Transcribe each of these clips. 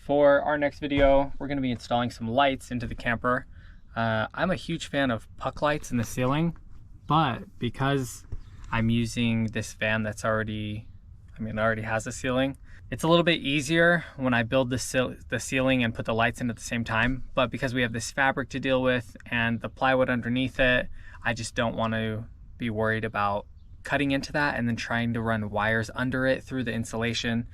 For our next video, we're going to be installing some lights into the camper. I'm a huge fan of puck lights in the ceiling, but because I'm using this van that's already has a ceiling, it's a little bit easier when I build the ceiling and put the lights in at the same time. But because we have this fabric to deal with and the plywood underneath it, I just don't want to be worried about cutting into that and then trying to run wires under it through the insulation.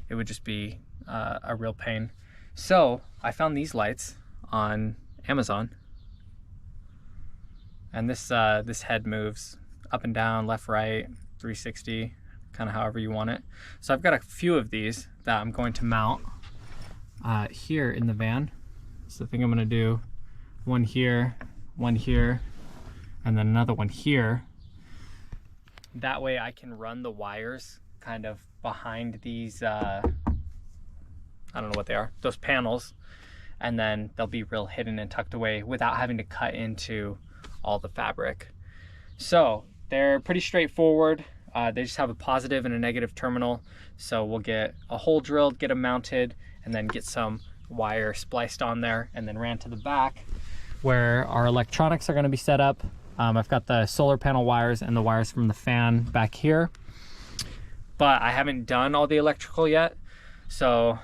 It would just be a real pain. So I found these lights on Amazon, and this head moves up and down, left, right, 360, kind of however you want it. So I've got a few of these that I'm going to mount here in the van. So I think I'm going to do one here, and then another one here. That way I can run the wires kind of behind these I don't know what they are, those panels, and then they'll be real hidden and tucked away without having to cut into all the fabric. So they're pretty straightforward. They just have a positive and a negative terminal. So we'll get a hole drilled, get them mounted, and then get some wire spliced on there and then ran to the back where our electronics are going to be set up. I've got the solar panel wires and the wires from the fan back here, but I haven't done all the electrical yet. So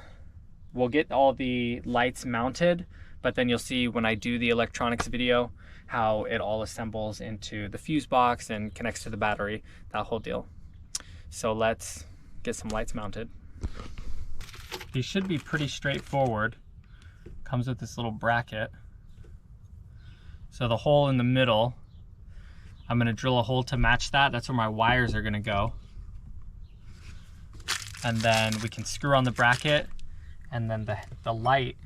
we'll get all the lights mounted, but then you'll see when I do the electronics video how it all assembles into the fuse box and connects to the battery, that whole deal. So let's get some lights mounted. These should be pretty straightforward. Comes with this little bracket. So the hole in the middle, I'm gonna drill a hole to match that. That's where my wires are gonna go. And then we can screw on the bracket, and then the light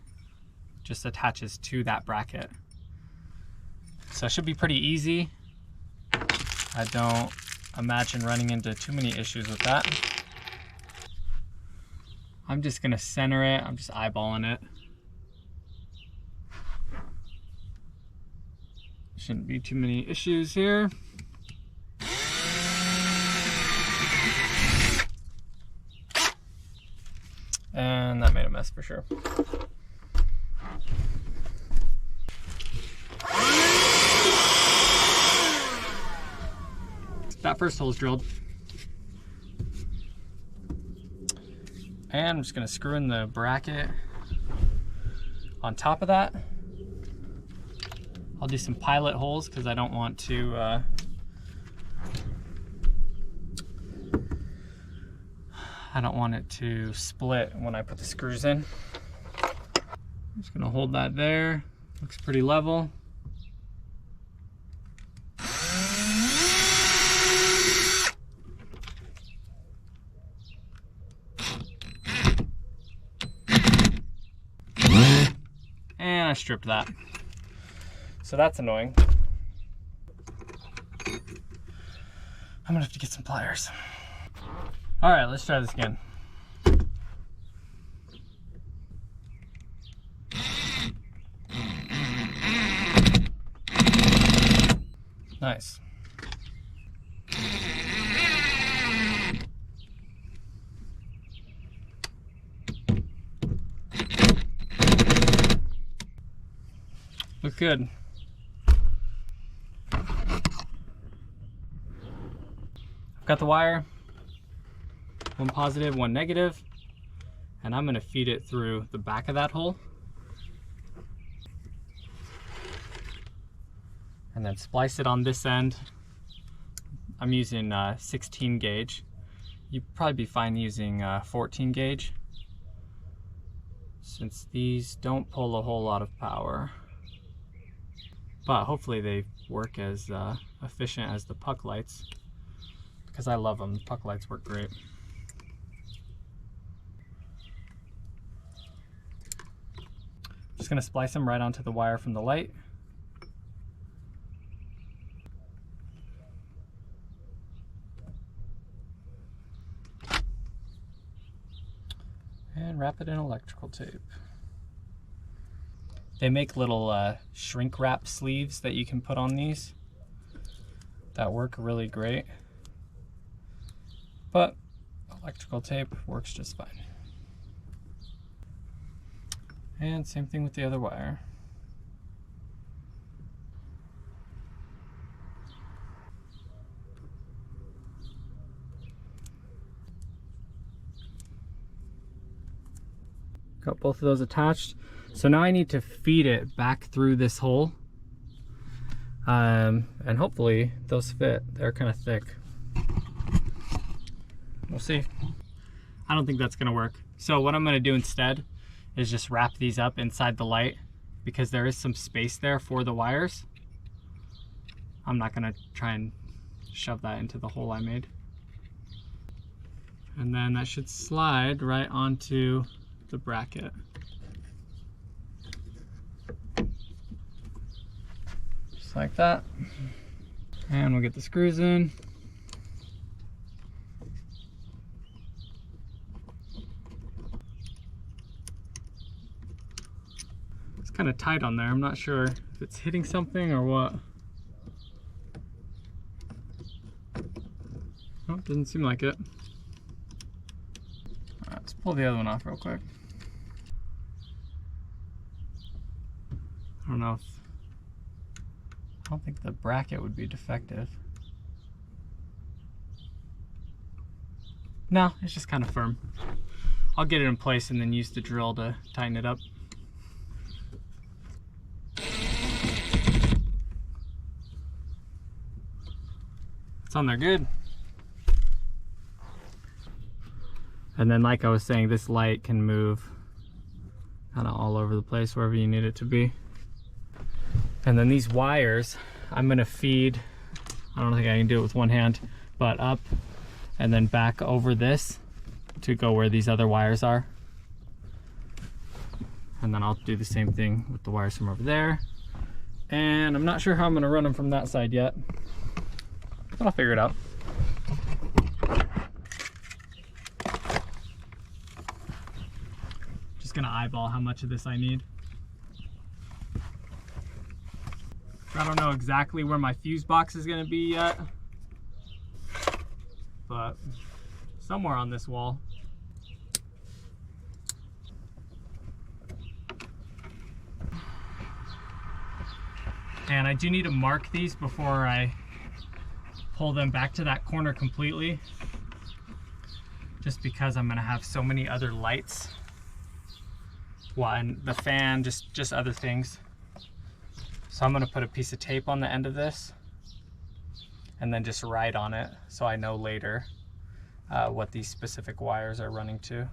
just attaches to that bracket. So it should be pretty easy. I don't imagine running into too many issues with that. I'm just gonna center it. I'm just eyeballing it. Shouldn't be too many issues here. And that made a mess for sure. That first hole is drilled. And I'm just gonna screw in the bracket on top of that. I'll do some pilot holes because I don't want to it to split when I put the screws in. I'm just gonna hold that there. Looks pretty level. And I stripped that. So that's annoying. I'm gonna have to get some pliers. All right, let's try this again. Nice. Look good. I've got the wire. One positive, one negative, and I'm going to feed it through the back of that hole and then splice it on this end. I'm using 16 gauge. You'd probably be fine using 14 gauge since these don't pull a whole lot of power, but hopefully they work as efficient as the puck lights because I love them. The puck lights work great. Just gonna splice them right onto the wire from the light. And wrap it in electrical tape. They make little shrink wrap sleeves that you can put on these that work really great. But electrical tape works just fine. And same thing with the other wire. Got both of those attached. So now I need to feed it back through this hole. And hopefully those fit. They're kind of thick. We'll see. I don't think that's gonna work. So what I'm gonna do instead is just wrap these up inside the light, because there is some space there for the wires. I'm not gonna try and shove that into the hole I made. And then that should slide right onto the bracket. Just like that. And we'll get the screws in. It's kind of tight on there. I'm not sure if it's hitting something or what. Oh, doesn't seem like it. All right, let's pull the other one off real quick. I don't think the bracket would be defective. No, it's just kind of firm. I'll get it in place and then use the drill to tighten it up. It's on there good. And then, like I was saying, this light can move kind of all over the place, wherever you need it to be. And then these wires, I'm gonna feed, I don't think I can do it with one hand, but up and then back over this to go where these other wires are. And then I'll do the same thing with the wires from over there. And I'm not sure how I'm gonna run them from that side yet, but I'll figure it out. Just gonna eyeball how much of this I need. I don't know exactly where my fuse box is going to be yet, but somewhere on this wall. And I do need to mark these before I pull them back to that corner completely, just because I'm going to have so many other lights. Well, and the fan, just other things. So I'm gonna put a piece of tape on the end of this and then just write on it so I know later what these specific wires are running to.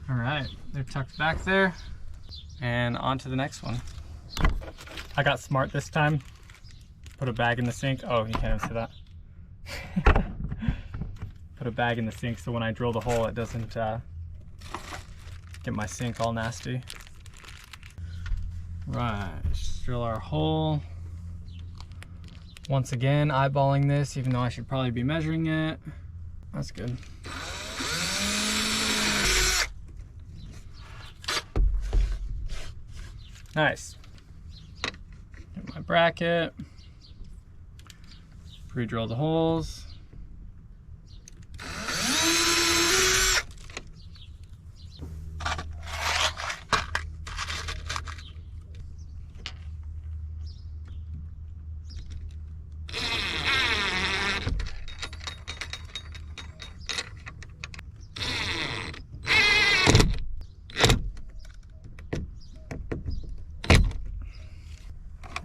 All right, they're tucked back there, and on to the next one. I got smart this time. Put a bag in the sink. Oh, you can't even see that. Put a bag in the sink so when I drill the hole it doesn't get my sink all nasty. Right, let's drill our hole. Once again, eyeballing this, even though I should probably be measuring it. That's good. Nice. Get my bracket. Pre-drill the holes.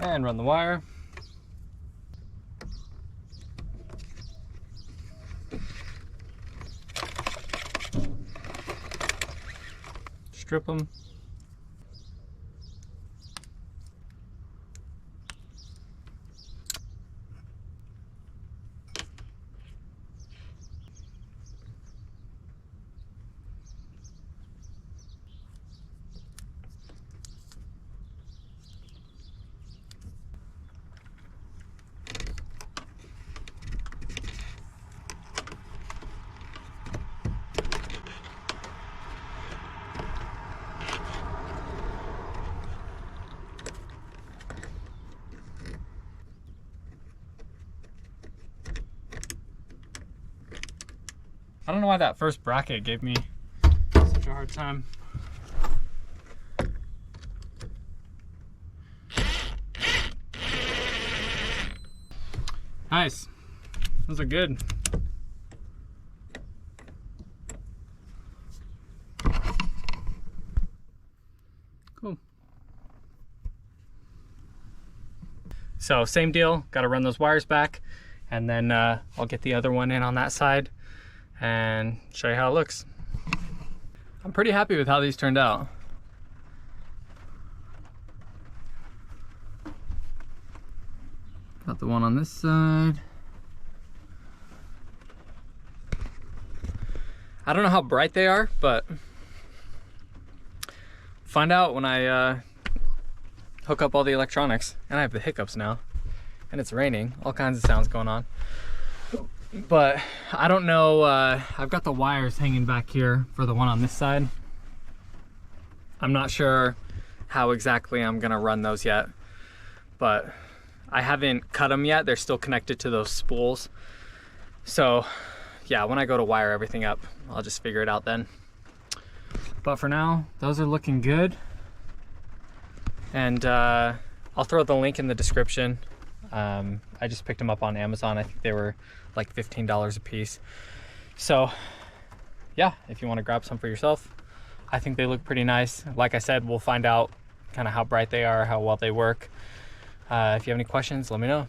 And run the wire. Strip them. I don't know why that first bracket gave me such a hard time. Nice. Those are good. Cool. So same deal, got to run those wires back, and then I'll get the other one in on that side and show you how it looks. I'm pretty happy with how these turned out. Got the one on this side. I don't know how bright they are, but find out when I hook up all the electronics. And I have the hiccups now, and it's raining, all kinds of sounds going on. But I don't know, I've got the wires hanging back here for the one on this side. I'm not sure how exactly I'm gonna run those yet, but I haven't cut them yet. They're still connected to those spools. So yeah, when I go to wire everything up, I'll just figure it out then. But for now, those are looking good. And I'll throw the link in the description. I just picked them up on Amazon. I think they were like $15 a piece. So yeah, if you want to grab some for yourself, I think they look pretty nice. Like I said, we'll find out kind of how bright they are, how well they work. If you have any questions, let me know.